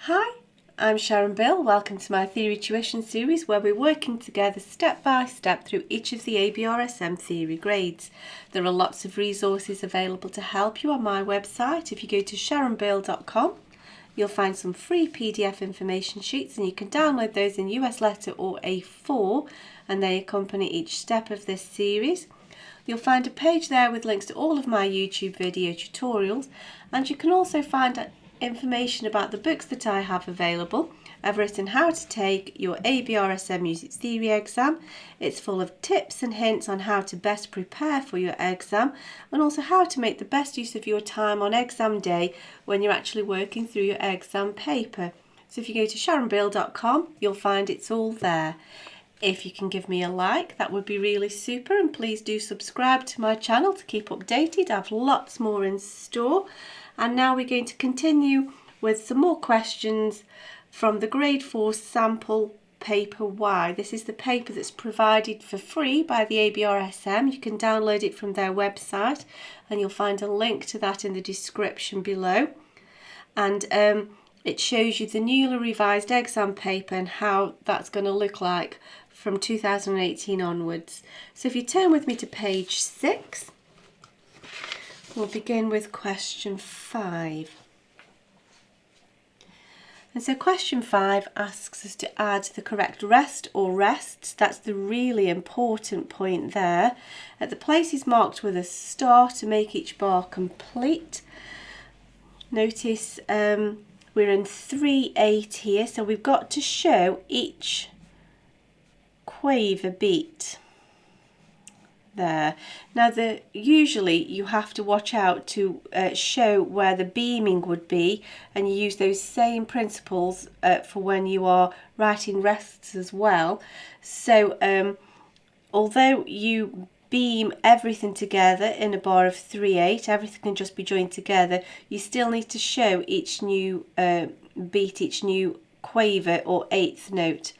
Hi, I'm Sharon Bill. Welcome to my Theory Tuition series where we're working together step by step through each of the ABRSM theory grades. There are lots of resources available to help you on my website. If you go to sharonbill.com, you'll find some free PDF information sheets and you can download those in US letter or A4 and they accompany each step of this series. You'll find a page there with links to all of my YouTube video tutorials, and you can also find information about the books that I have available. I've written how to take your ABRSM Music Theory exam. It's full of tips and hints on how to best prepare for your exam and also how to make the best use of your time on exam day when you're actually working through your exam paper. So if you go to sharonbill.com, you'll find it's all there. If you can give me a like, that would be really super, and please do subscribe to my channel to keep updated. I have lots more in store. And now we're going to continue with some more questions from the grade 4 sample paper Y. This is the paper that's provided for free by the ABRSM. You can download it from their website and you'll find a link to that in the description below. And it shows you the newly revised exam paper and how that's going to look like from 2018 onwards. So if you turn with me to page 6, we'll begin with question 5. And so question 5 asks us to add the correct rest or rests. That's the really important point there. At the places marked with a star to make each bar complete. Notice we're in 3/8 here, so we've got to show each quaver beat there. Now usually you have to watch out to show where the beaming would be, and you use those same principles for when you are writing rests as well. So although you beam everything together in a bar of 3/8, everything can just be joined together, you still need to show each new beat, each new quaver or eighth note.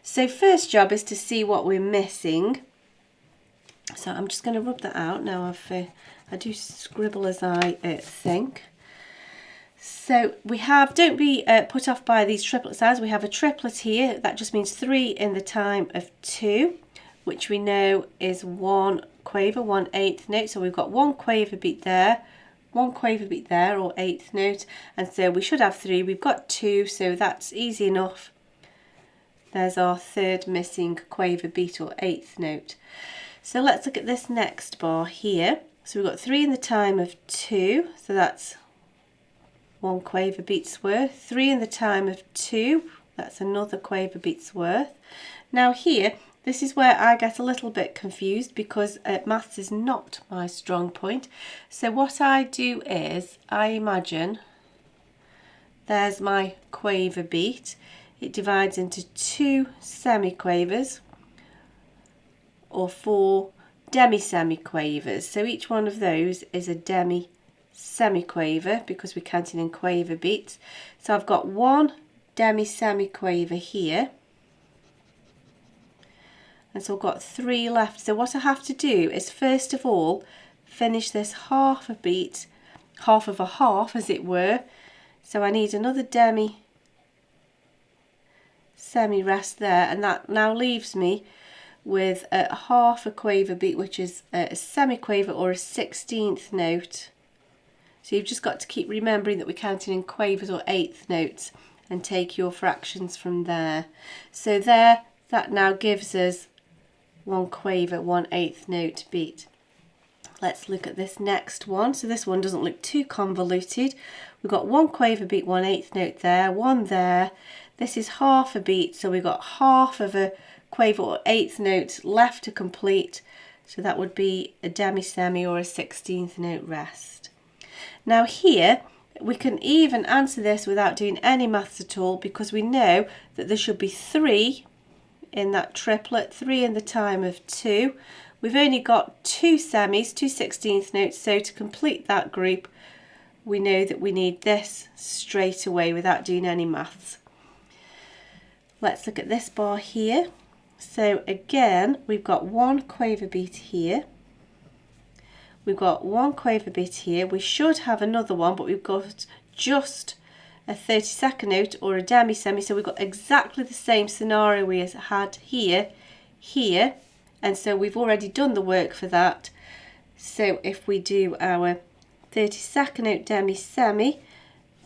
So first job is to see what we're missing. So I'm just going to rub that out now. I do scribble as I think. So we have, don't be put off by these triplet sounds. We have a triplet here. That just means 3 in the time of 2, which we know is 1 quaver, 1/8 note. So we've got 1 quaver beat there, 1 quaver beat there, or 8th note. And so we should have 3. We've got 2, so that's easy enough. There's our third missing quaver beat or 8th note. So let's look at this next bar here. So we've got 3 in the time of 2, so that's 1 quaver beat's worth. 3 in the time of 2, that's another quaver beat's worth. Now here, this is where I get a little bit confused because maths is not my strong point. So what I do is I imagine there's my quaver beat. It divides into 2 semiquavers or 4 demi-semiquavers. So each one of those is a demi-semiquaver because we're counting in quaver beats. So I've got 1 demi-semiquaver here. And so I've got 3 left. So what I have to do is first of all finish this half a beat, half of a half as it were. So I need another demi-semi-rest there, and that now leaves me with a half a quaver beat, which is a semiquaver or a 16th note. So you've just got to keep remembering that we're counting in quavers or 8th notes and take your fractions from there. So there, that now gives us 1 quaver, 1/8 note beat. Let's look at this next one. So this one doesn't look too convoluted. We've got 1 quaver beat, 1/8 note there, 1 there. This is half a beat, so we've got half of a quaver or 8th note left to complete. So that would be a demi-semi or a 16th note rest. Now here, we can even answer this without doing any maths at all because we know that there should be 3 in that triplet, 3 in the time of 2. We've only got 2 semis, 2 16th notes, so to complete that group, we know that we need this straight away without doing any maths. Let's look at this bar here. So again, we've got 1 quaver beat here. We've got 1 quaver beat here. We should have another one, but we've got just a 32nd note or a demi-semi. So we've got exactly the same scenario we had here, and so we've already done the work for that. So if we do our 32nd note demi-semi,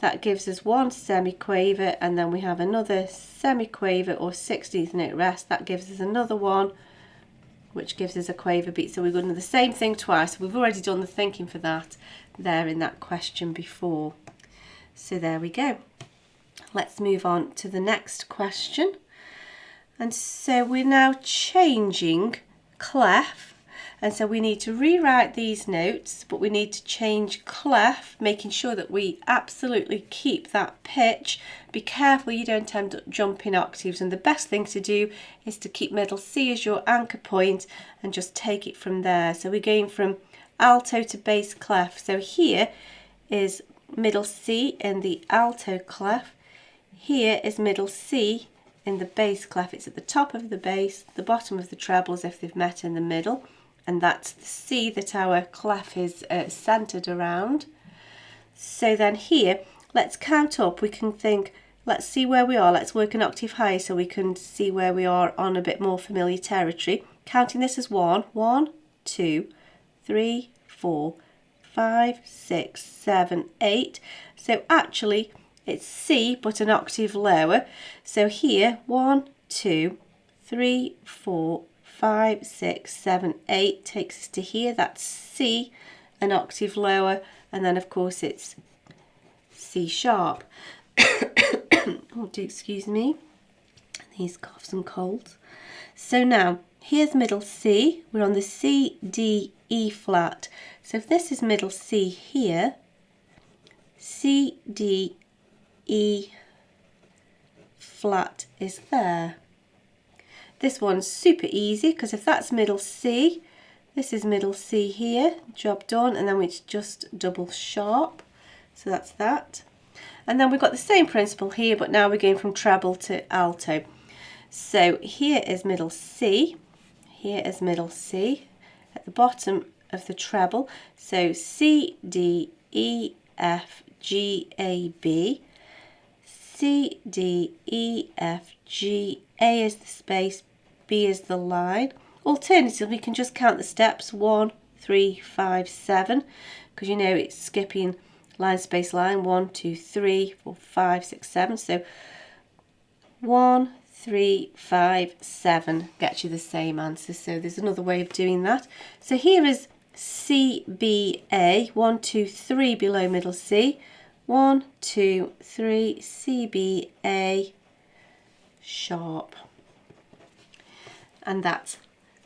that gives us one semi-quaver, and then we have another semi-quaver or 16th note rest. That gives us another one, which gives us a quaver beat. So we're going to do the same thing twice. We've already done the thinking for that there in that question before. So there we go. Let's move on to the next question. And so we're now changing clef. And so we need to rewrite these notes, but we need to change clef, making sure that we absolutely keep that pitch. Be careful you don't end up jumping octaves, and the best thing to do is to keep middle C as your anchor point and just take it from there. So we're going from alto to bass clef. So here is middle C in the alto clef. Here is middle C in the bass clef. It's at the top of the bass, the bottom of the treble as if they've met in the middle. And that's the C that our clef is centered around. So then here, let's count up. We can think, let's see where we are. Let's work an octave higher so we can see where we are on a bit more familiar territory. Counting this as 1, 1, 2, 3, 4, 5, 6, 7, 8. So actually, it's C, but an octave lower. So here, 1, 2, 3, 4, 5, 6, 7, 8 takes us to here. That's C, an octave lower, and then of course it's C sharp. Oh, do excuse me, these coughs and colds. So now here's middle C. We're on the C, D, E flat. So if this is middle C here, C, D, E flat is there. This one's super easy because if that's middle C, this is middle C here, job done, and then we just double sharp. So that's that. And then we've got the same principle here, but now we're going from treble to alto. So here is middle C, here is middle C at the bottom of the treble. So C, D, E, F, G, A, B. C, D, E, F, G, A is the space, B is the line. Alternatively, we can just count the steps 1, 3, 5, 7, because you know it's skipping line, space, line. 1, 2, 3, 4, 5, 6, 7. So 1, 3, 5, 7 gets you the same answer. So there's another way of doing that. So here is C, B, A. 1, 2, 3 below middle C. 1, 2, 3, C, B, A, sharp. And that's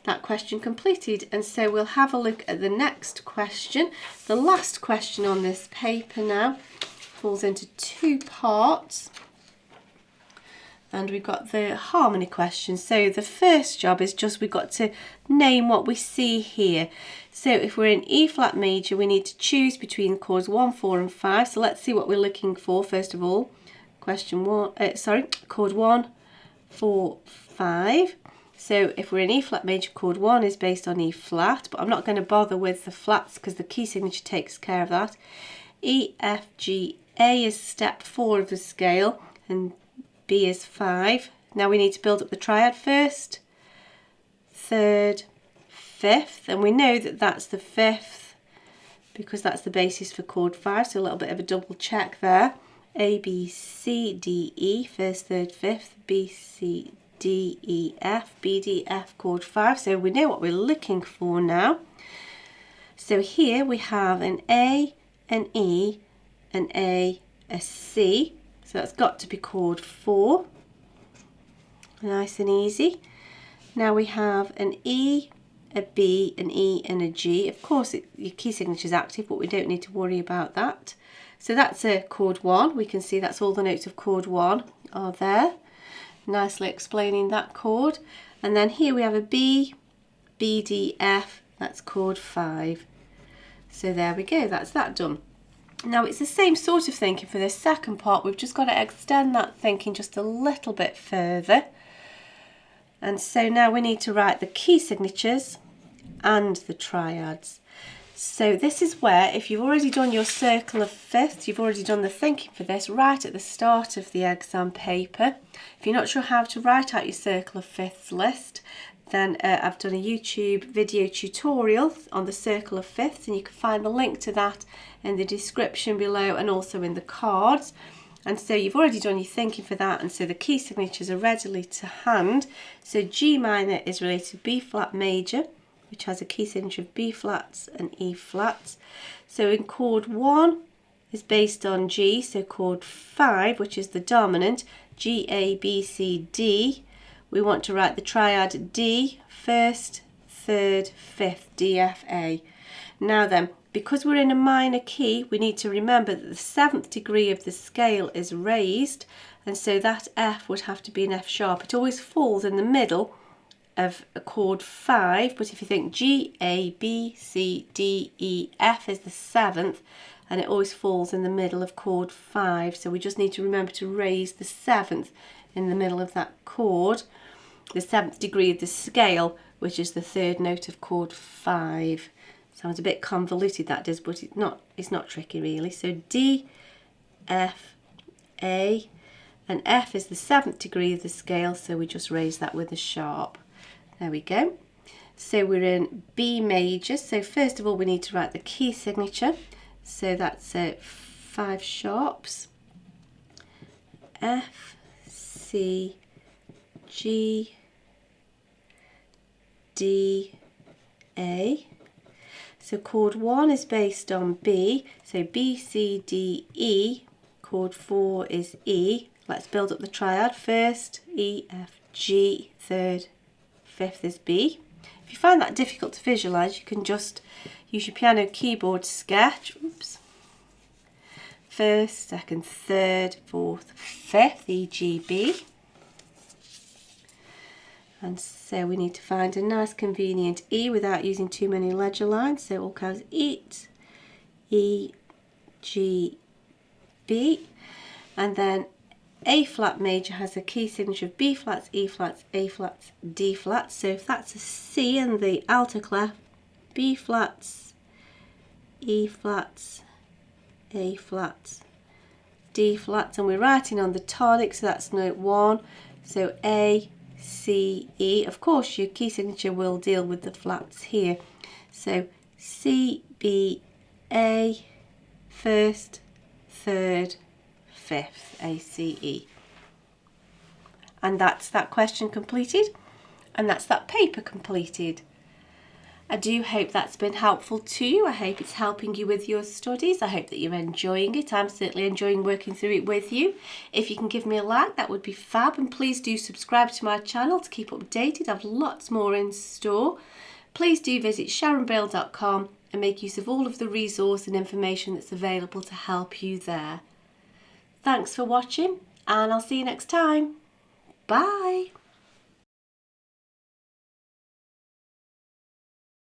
that question completed. And so we'll have a look at the next question. The last question on this paper now falls into two parts. And we've got the harmony question. So the first job is just we've got to name what we see here. So if we're in E flat major, we need to choose between chords 1, 4 and 5. So let's see what we're looking for first of all. Chord 1, 4, 5. So if we're in E flat major, chord 1 is based on E flat, but I'm not going to bother with the flats because the key signature takes care of that. E, F, G, A is step 4 of the scale, and B is 5. Now we need to build up the triad first, third, fifth, and we know that that's the fifth because that's the basis for chord 5, so a little bit of a double check there. A, B, C, D, E, first, third, fifth, B, C, D, E, F, B, D, F, chord 5. So we know what we're looking for now. So here we have an A, an E, an A, a C. So that's got to be chord 4. Nice and easy. Now we have an E, a B, an E and a G. Of course your key signature is active, but we don't need to worry about that. So that's a chord 1. We can see that's all the notes of chord 1 are there. Nicely explaining that chord. And then here we have a B, B, D, F. That's chord 5. So there we go, that's that done. Now it's the same sort of thinking for this second part. We've just got to extend that thinking just a little bit further. And so now we need to write the key signatures and the triads. So this is where, if you've already done your circle of fifths, you've already done the thinking for this right at the start of the exam paper. If you're not sure how to write out your circle of fifths list, then I've done a YouTube video tutorial on the circle of fifths, and you can find the link to that in the description below and also in the cards. And so you've already done your thinking for that, and so the key signatures are readily to hand. So G minor is related to B flat major, which has a key signature of B flats and E flats. So in chord 1 is based on G, so chord 5, which is the dominant, G, A, B, C, D. We want to write the triad D, first, third, fifth, D, F, A. Now then, because we're in a minor key, we need to remember that the 7th degree of the scale is raised, and so that F would have to be an F sharp. It always falls in the middle of a chord 5, but if you think G, A, B, C, D, E, F is the 7th, and it always falls in the middle of chord 5, so we just need to remember to raise the 7th in the middle of that chord, the 7th degree of the scale, which is the 3rd note of chord 5. Sounds a bit convoluted, that does, but it's not tricky really. So D, F, A, and F is the 7th degree of the scale, so we just raise that with a sharp. There we go. So we're in B major. So first of all, we need to write the key signature. So that's 5 sharps. F, C, G, D, A. So chord 1 is based on B. So B, C, D, E. Chord 4 is E. Let's build up the triad. First, E, F, G. Third, fifth is B. If you find that difficult to visualise, you can just use your piano keyboard sketch. Oops. First, second, third, fourth, fifth, E, G, B. And so we need to find a nice convenient E without using too many ledger lines. So all comes eat, E, G, B. And then A flat major has a key signature of B flats, E flats, A flats, D flats. So if that's a C in the alto clef, B flats, E flats, A flats, D flats, and we're writing on the tonic, so that's note 1. So A, C, E. Of course your key signature will deal with the flats here. So C, B, A, first, third, fifth, A, C, E. And that's that question completed, and that's that paper completed. I do hope that's been helpful to you. I hope it's helping you with your studies. I hope that you're enjoying it. I'm certainly enjoying working through it with you. If you can give me a like, that would be fab, and please do subscribe to my channel to keep updated. I have lots more in store. Please do visit sharonbale.com and make use of all of the resource and information that's available to help you there. Thanks for watching, and I'll see you next time. Bye.